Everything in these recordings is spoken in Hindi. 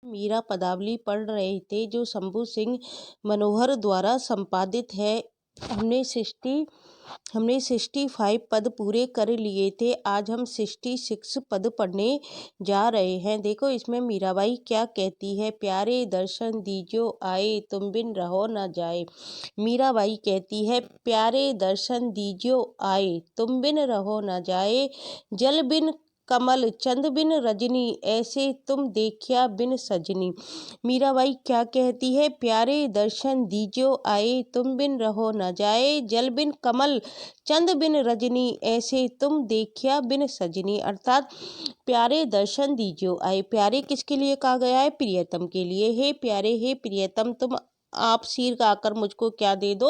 मीरा पदावली पढ़ रहे थे जो शंभू सिंह मनोहर द्वारा संपादित है। हमने 65 पद पूरे कर लिए थे। आज हम 66 पद पढ़ने जा रहे हैं। देखो इसमें मीराबाई क्या कहती है। प्यारे दर्शन दीजो आए, तुम बिन रहो न जाए। मीराबाई कहती है, प्यारे दर्शन दीजो आए, तुम बिन रहो न जाए। जल बिन कमल चंद बिन रजनी, ऐसे तुम देखिया बिन सजनी। मीराबाई क्या कहती है। प्यारे दर्शन दीजो आए, तुम बिन रहो न जाए। जल बिन कमल चंद बिन रजनी, ऐसे तुम देखिया बिन सजनी। अर्थात प्यारे दर्शन दीजो आए। प्यारे किसके लिए कहा गया है। प्रियतम के लिए। हे प्यारे, हे प्रियतम, तुम आप सिर गाकर मुझको क्या दे दो,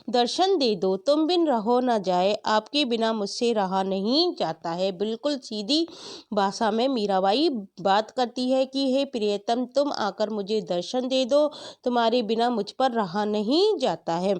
दर्शन दे दो। तुम बिन रहो न जाए, आपके बिना मुझसे रहा नहीं जाता है। बिल्कुल सीधी भाषा में मीराबाई बात करती है कि हे प्रियतम, तुम आकर मुझे दर्शन दे दो, तुम्हारे बिना मुझ पर रहा नहीं जाता है।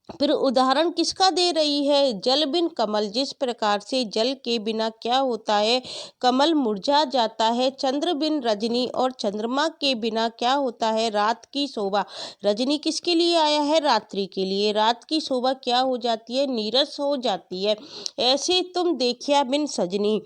फिर उदाहरण किसका दे रही है। जल बिन कमल, जिस प्रकार से जल के बिना क्या होता है, कमल मुरझा जाता है। चंद्र बिन रजनी, और चंद्रमा के बिना क्या होता है, रात की शोभा। रजनी किसके लिए आया है, रात्रि के लिए। रात की शोभा क्या हो जाती है, नीरस हो जाती है। ऐसे तुम देखिया बिन सजनी।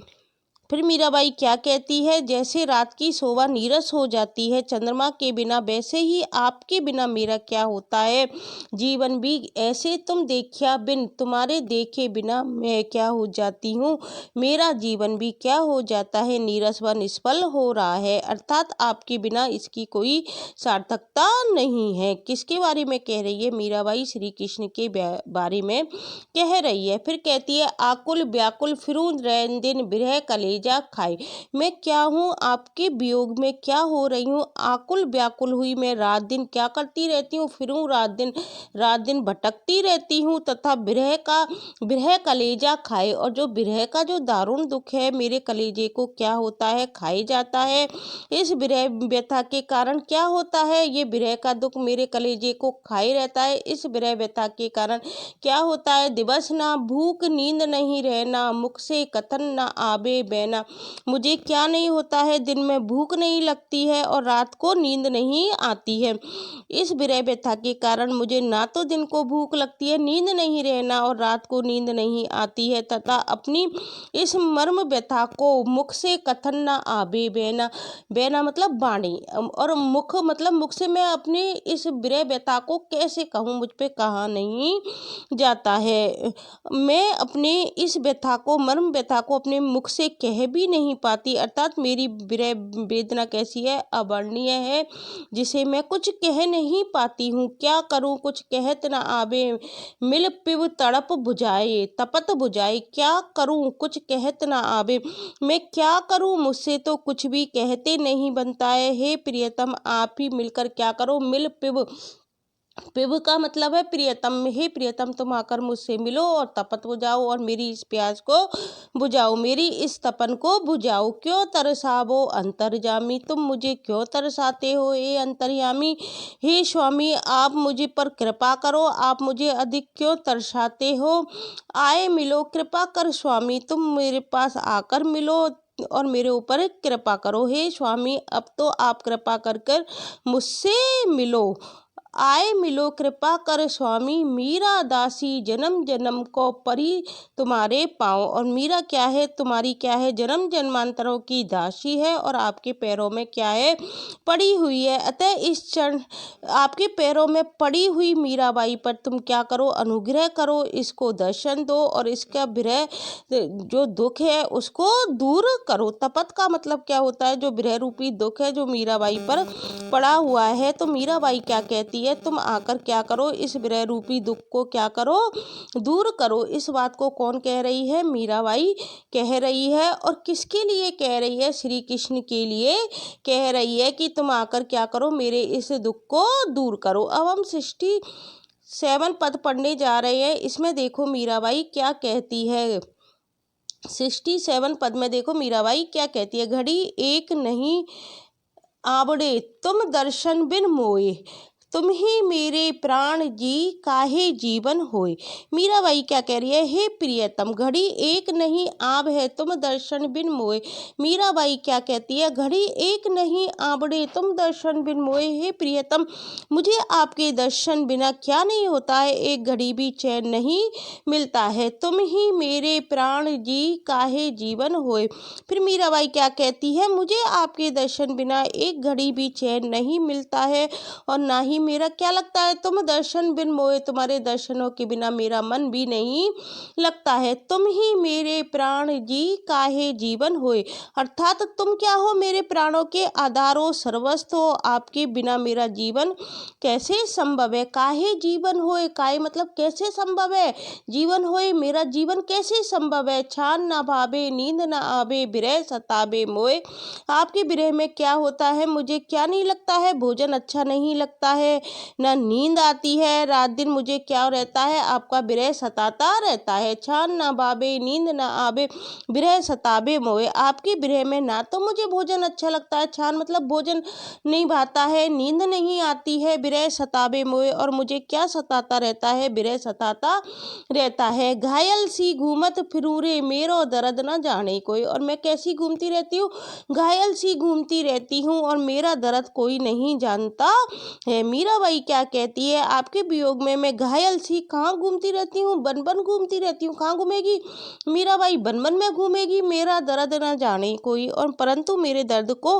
फिर मीराबाई क्या कहती है। जैसे रात की शोभा नीरस हो जाती है चंद्रमा के बिना, वैसे ही आपके बिना मेरा क्या होता है, जीवन भी। ऐसे तुम देखिया बिन, तुम्हारे देखे बिना मैं क्या हो जाती हूँ, मेरा जीवन भी क्या हो जाता है, नीरस व निष्फल हो रहा है। अर्थात आपके बिना इसकी कोई सार्थकता नहीं है। किसके बारे में कह रही है मीराबाई, श्री कृष्ण के बारे में कह रही है। फिर कहती है, आकुल व्याकुल फिरूं रैन दिन, बिरह कलेजा खाए। मैं क्या हूँ, आपके वियोग में क्या हो रही हूँ। आकुल व्याकुल हुई मैं, रात दिन क्या करती रहती हूँ, फिरूं रात दिन भटकती रहती हूँ। तथा बिरह कलेजा खाए, और जो बिरह का जो दारुण दुख है, मेरे कलेजे को क्या होता है, खाए जाता है। इस बिरह व्यथा के कारण क्या होता है, ये बिरह का दुख मेरे कलेजे को खाए रहता है। इस बिरह व्यथा के कारण क्या होता है, दिवस ना भूख नींद नहीं रहना, मुख से कथन ना आबे बैना। मुझे क्या नहीं होता है, दिन में भूख नहीं लगती है और रात को नींद नहीं आती है। इस विरह व्यथा के कारण मुझे ना तो दिन को भूख लगती है, नींद नहीं रहना, और रात को नींद नहीं आती है। तथा अपनी इस मर्म व्यथा को मुख से कथन ना आबे बैना। बैना मतलब वाणी, और मुख मतलब मुख से मैं अपनी इस विरह व्यथा को कैसे कहूँ, मुझ पे कहा नहीं जाता है। मैं अपने इस व्यथा को, मर्म व्यथा को अपने मुख से कह भी नहीं पाती। अर्थात मेरी विरह वेदना कैसी है, अवर्णनीय है, जिसे मैं कुछ कह नहीं पाती हूँ। क्या करूँ, कुछ कहत न आवे, मिल पिब तड़प बुझाए, तपत बुझाए। क्या करूँ, कुछ कहत न आवे, मैं क्या करूँ, मुझसे तो कुछ भी कहते नहीं बनता है। हे प्रियतम, आप ही मिलकर क्या करो, मिल पिब। पिब का मतलब है प्रियतम। हे प्रियतम, तुम आकर मुझसे मिलो और तपत बुझाओ, और मेरी इस प्यास को बुझाओ, मेरी इस तपन को बुझाओ। क्यों तरसावो अंतर्जामी, तुम मुझे क्यों तरसाते हो ए अंतर्यामी। हे स्वामी, आप मुझे पर कृपा करो, आप मुझे अधिक क्यों तरसाते हो। आए मिलो, कृपा कर स्वामी, तुम मेरे पास आकर मिलो और मेरे ऊपर कृपा करो। हे स्वामी, अब तो आप कृपा कर कर मुझसे मिलो। आए मिलो, कृपा कर स्वामी, मीरा दासी जन्म जन्म को परी तुम्हारे पाँव। और मीरा क्या है, तुम्हारी क्या है, जन्म जन्मांतरों की दासी है, और आपके पैरों में क्या है, पड़ी हुई है। अतः इस क्षण आपके पैरों में पड़ी हुई मीराबाई पर तुम क्या करो, अनुग्रह करो, इसको दर्शन दो, और इसका विरह जो दुख है उसको दूर करो। तपत का मतलब क्या होता है, जो विरह रूपी दुख है जो मीराबाई पर पड़ा हुआ है। तो मीराबाई क्या कहती है, तुम आकर क्या करो, इस विरह रूपी दुख को क्या करो, दूर करो। इस बात को कौन कह रही है, मीराबाई कह रही है। और किसके लिए कह रही है, श्री कृष्ण के लिए कह रही है कि तुम आकर क्या करो, मेरे इस दुख को दूर करो। अब हम 67 पद पढ़ने जा रहे हैं। इसमें देखो मीराबाई क्या कहती है। 67 पद में देखो मीराबाई क्या कहती है। घड़ी एक नहीं आवड़े, तुम दर्शन बिन मोए। तुम ही मेरे प्राण जी काहे जीवन होए। मीराबाई क्या कह रही है, हे प्रियतम घड़ी एक नहीं आब है तुम दर्शन बिन मोए। मीराबाई क्या कहती है, घड़ी एक नहीं आबड़े तुम दर्शन बिन मोए। हे प्रियतम मुझे आपके दर्शन बिना क्या नहीं होता है, एक घड़ी भी चैन नहीं मिलता है। तुम ही मेरे प्राण जी काहे जीवन होए। फिर मीराबाई क्या कहती है, मुझे आपके दर्शन बिना एक घड़ी भी चैन नहीं मिलता है और ना ही मेरा क्या लगता है, तुम दर्शन बिन मोए, तुम्हारे दर्शनों के बिना मेरा मन भी नहीं लगता है। तुम ही मेरे प्राण जी काहे जीवन होए, अर्थात तुम क्या हो, मेरे प्राणों के आधार हो, सर्वस्व हो, आपके बिना मेरा जीवन कैसे संभव है। काहे जीवन होए, काहे मतलब कैसे संभव है, जीवन होए मेरा जीवन कैसे संभव है। छान ना भावे नींद ना आवे बिरह सताबे मोए। आपके विरह में क्या होता है, मुझे क्या नहीं लगता है, भोजन अच्छा नहीं लगता है, ना नींद आती है, रात दिन मुझे क्या रहता है, आपका विरह सताता रहता है। छान ना भावे नींद ना आवे विरह सताबे मोए। आपके विरह में ना तो मुझे भोजन अच्छा लगता है, छान मतलब भोजन नहीं भाता है, नींद नहीं आती है, विरह सताबे मोए और मुझे क्या सताता रहता है, विरह सताता रहता है। घायल सी घूमत फिरूं रे मेरो दर्द न जाने कोई। और मैं कैसी घूमती रहती हूँ, घायल सी घूमती रहती हूँ और मेरा दर्द कोई नहीं जानता है। मीराबाई क्या कहती है, आपके वियोग में मैं घायल सी कहाँ घूमती रहती हूँ, बन बन घूमती रहती हूँ। कहाँ घूमेगी मीराबाई, बन बन में घूमेगी। मेरा दर्द न जाने कोई, और परंतु मेरे दर्द को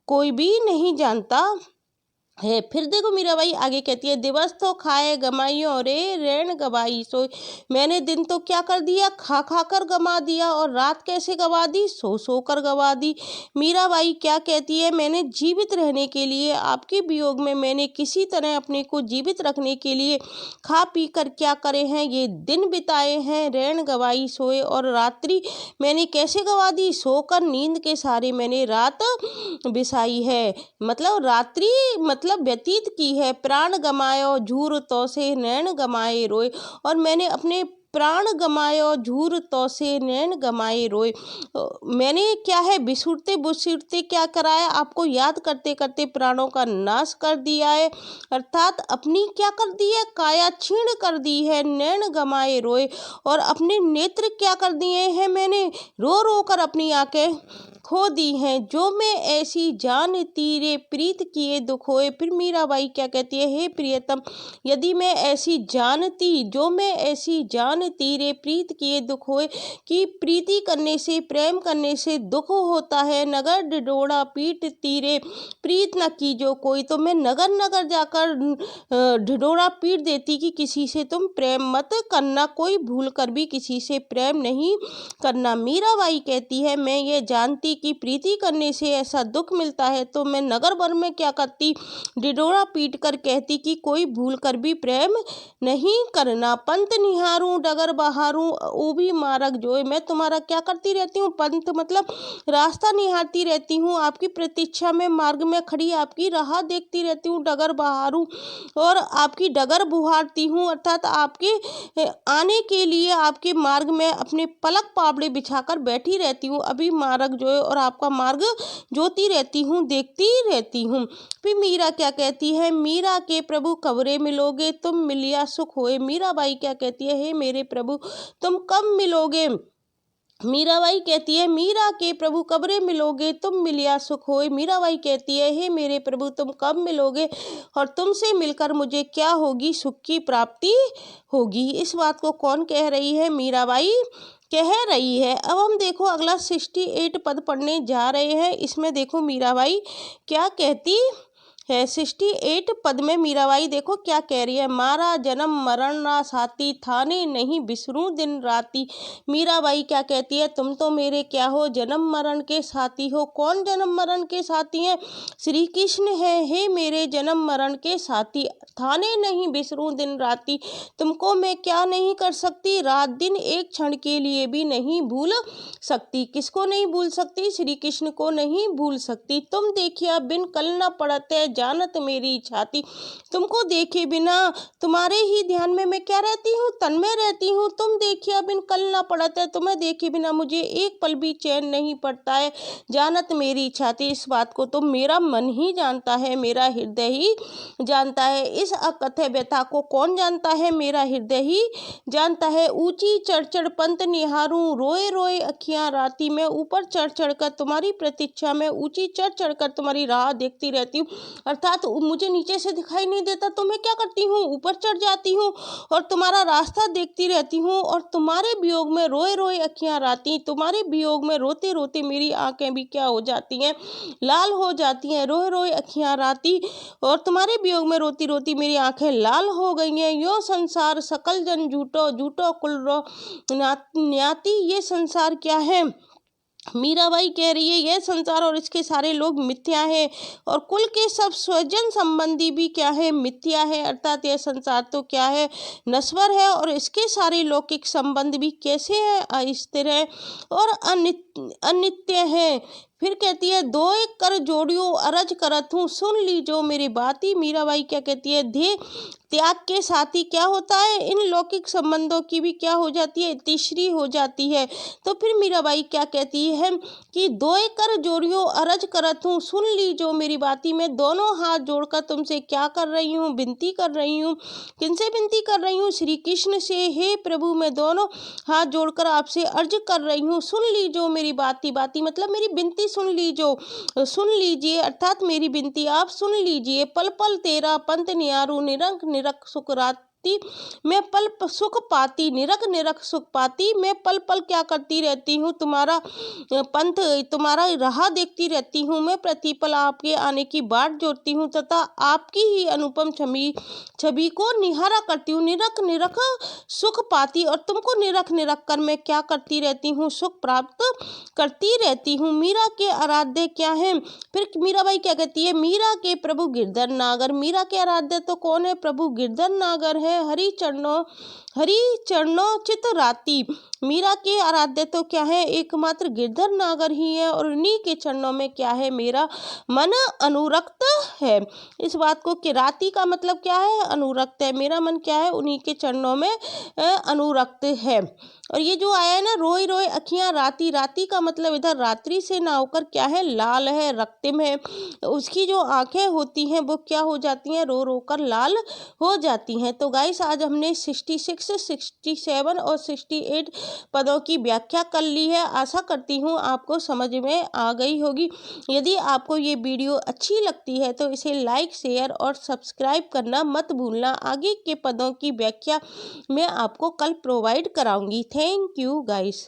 कोई भी नहीं जानता है। फिर देखो मीराबाई आगे कहती है, दिवस तो खाए गमाइयो रे रैन गवाई सोई। मैंने दिन तो क्या कर दिया, खा खा कर गमा दिया, और रात कैसे गवा दी, सो सो कर गवा दी। मीराबाई क्या कहती है, मैंने जीवित रहने के लिए, आपके वियोग में मैंने किसी तरह अपने को जीवित रखने के लिए खा पी कर क्या करे हैं, ये दिन बिताए हैं, रैन गवाई सोए, और रात्रि मैंने कैसे गवा दी, सोकर नींद के सहारे मैंने रात बिसाई है, मतलब रात्रि मतलब व्यतीत की है। प्राण गमायो झूर तो से नैन गमाए रोए, और मैंने अपने प्राण गमायो झूर तो से नैन गमाए रोए। मैंने क्या है, बिसुरते बुसुरते क्या कराया, आपको याद करते करते प्राणों का नाश कर दिया है, अर्थात अपनी क्या कर दी है, काया छीण कर दी है। नैन गमाए रोए, और अपने नेत्र क्या कर दिए हैं, मैंने रो रो कर अपनी आंखें खो दी हैं। जो मैं ऐसी जान तीरे प्रीत किए दुख होए। फिर मीराबाई क्या कहती है, हे प्रियतम यदि मैं ऐसी जानती, जो मैं ऐसी जान तीरे प्रीत किए दुख होए, कि प्रीति करने से, प्रेम करने से दुख होता है। नगर डिडोड़ा पीट तीरे प्रीत न की जो कोई, तो मैं नगर नगर जाकर ढिढोरा पीट देती कि किसी से तुम प्रेम मत करना, कोई भूल कर भी किसी से प्रेम नहीं करना। मीराबाई कहती है, मैं ये जानती कि प्रीति करने से ऐसा दुख मिलता है, तो मैं नगर भर में क्या करती, ढिढोरा पीट कर कहती कि कोई भूल कर भी प्रेम नहीं करना। पंत निहारूं डगर बहारूं वो भी मार्ग जोए। मैं तुम्हारा क्या करती रहती हूँ, पंत मतलब रास्ता निहारती रहती हूँ, आपकी प्रतीक्षा में मार्ग में खड़ी आपकी राह देखती रहती हूँ। डगर बहारूं और आपकी डगर बुहारती हूँ, अर्थात आपके आने के लिए आपके मार्ग में अपने पलक पापड़े बिछाकर बैठी रहती हूँ, अभी मार्ग जो है, और आपका मार्ग जोती रहती हूँ, देखती रहती हूँ। फिर मीरा क्या कहती है, मीरा के प्रभु कबरे मिलोगे तुम मिलिया सुख होए। मीराबाई क्या कहती है, हे मेरे प्रभु तुम कब मिलोगे। मीराबाई कहती है, मीरा के प्रभु कबरे मिलोगे तुम मिलिया सुख होए। मीराबाई कहती है, हे मेरे प्रभु तुम कब मिलोगे, और तुमसे मिलकर मुझे क्या होगी, सुख की प्राप्ति होगी। इस बात को कौन कह रही है, मीराबाई कह रही है। अब हम देखो अगला 68 पद पढ़ने जा रहे हैं। इसमें देखो मीराबाई क्या कहती है। 68 पद में मीराबाई देखो क्या कह रही है, मारा जन्म मरण ना साथी थाने नहीं बिसरूं दिन राती। मीराबाई क्या कहती है, तुम तो मेरे क्या हो, जन्म मरण के साथी हो। कौन जन्म मरण के साथी हैं, श्री कृष्ण है। हे मेरे जन्म मरण के साथी, थाने नहीं बिसरूं दिन राती, तुमको मैं क्या नहीं कर सकती, रात दिन एक क्षण के लिए भी नहीं भूल सकती। किसको नहीं भूल सकती, श्री कृष्ण को नहीं भूल सकती। तुम देखिए बिन कल न पड़ते जानत मेरी छाती। तुमको देखे बिना तुम्हारे ही ध्यान में मैं क्या रहती हूँ, तन्मय रहती हूँ। तुम देखिया बिन कल ना पड़त है, तुम्हें देखे बिना मुझे एक पल भी चैन नहीं पड़ता है। जानत मेरी छाती, इस बात को तो मेरा मन ही जानता है, मेरा हृदय ही जानता है। इस अकथ्य व्यथा को कौन जानता है, मेरा हृदय ही जानता है। ऊंची चढ़ चढ़ पंत निहारूं, रोए रोए अखियां राती। मैं ऊपर चढ़ चढ़ कर तुम्हारी प्रतीक्षा में, ऊंची चढ़ चढ़ कर तुम्हारी राह देखती रहती हूँ। अर्थात मुझे नीचे से दिखाई नहीं देता तो मैं क्या करती हूँ, ऊपर चढ़ जाती हूँ और तुम्हारा रास्ता देखती रहती हूँ। और तुम्हारे वियोग में रोए रोए अखियां राती, तुम्हारे वियोग में रोते रोते मेरी आंखें भी क्या हो जाती हैं, लाल हो जाती हैं। रोए रोए अखियां राती और तुम्हारे वियोग में रोती रोती मेरी आंखें लाल हो गई हैं। यो संसार सकल जन झूठो, झूठो कुल रो न्याती। ये संसार क्या है, मीराबाई कह रही है यह संसार और इसके सारे लोग मिथ्या है, और कुल के सब स्वजन संबंधी भी क्या है, मिथ्या है। अर्थात यह संसार तो क्या है, नश्वर है, और इसके सारे लौकिक संबंध भी कैसे है, अस्थिर है और अनित्य है। फिर कहती है दो एक कर जोड़ियो अरज करत हूँ, सुन लीजो मेरी बाती। मीराबाई क्या कहती है, ध्येय त्याग के साथ ही क्या होता है, इन लौकिक संबंधों की भी क्या हो जाती है, तीसरी हो जाती है। तो फिर मीराबाई क्या कहती है कि दो एक कर जोड़ियो अरज करत हूँ, सुन लीजो मेरी बाती। मैं दोनों हाथ जोड़कर तुमसे क्या कर रही हूँ, विनती कर रही हूँ। किनसे विनती कर रही हूँ, श्री कृष्ण से। हे प्रभु, मैं दोनों हाथ जोड़कर आपसे अर्ज कर रही हूँ, सुन लीजो मेरी बाती। बाती मतलब मेरी विनती सुन लीजो, सुन लीजिए, अर्थात मेरी विनती आप सुन लीजिए। पल पल तेरा पंथ निहारू, निरंक निरख सुख राती। मैं पल सुख पाती, निरख निरख सुख पाती। मैं पल पल क्या करती रहती हूँ, तुम्हारा पंथ, तुम्हारा राह देखती रहती हूँ। मैं प्रतिपल आपके आने की बाट जोड़ती हूँ तथा आपकी ही अनुपम छवि को निहारा करती हूँ। निरख निरख सुख पाती, और तुमको निरख निरख कर मैं क्या करती रहती हूँ, सुख प्राप्त करती रहती हूँ। मीरा के आराध्य क्या है, फिर मीराबाई क्या कहती है, मीरा के प्रभु गिरधर नागर। मीरा के आराध्य तो कौन है, प्रभु गिरधर नागर है। हरि चरणों चित राती। मीरा के आराध्य तो क्या है, एकमात्र गिरधर नागर ही है, और उन्हीं के चरणों में क्या है, मेरा मन अनुरक्त है। इस बात को कि राती का मतलब क्या है, अनुरक्त है। मेरा मन क्या है, उन्हीं के चरणों में अनुरक्त है। और ये जो आया है ना, रोई रोई अखियां राती, राती का मतलब इधर रात्रि से ना होकर क्या है, लाल है, रक्तिम है। उसकी जो आंखें होती हैं वो क्या हो जाती हैं, रो रो कर लाल हो जाती हैं। तो गाइस, आज हमने 66, 67 और 68 पदों की व्याख्या कर ली है। आशा करती हूँ आपको समझ में आ गई होगी। यदि आपको ये वीडियो अच्छी लगती है तो इसे लाइक, शेयर और सब्सक्राइब करना मत भूलना। आगे के पदों की व्याख्या मैं आपको कल प्रोवाइड कराऊंगी। Thank you guys.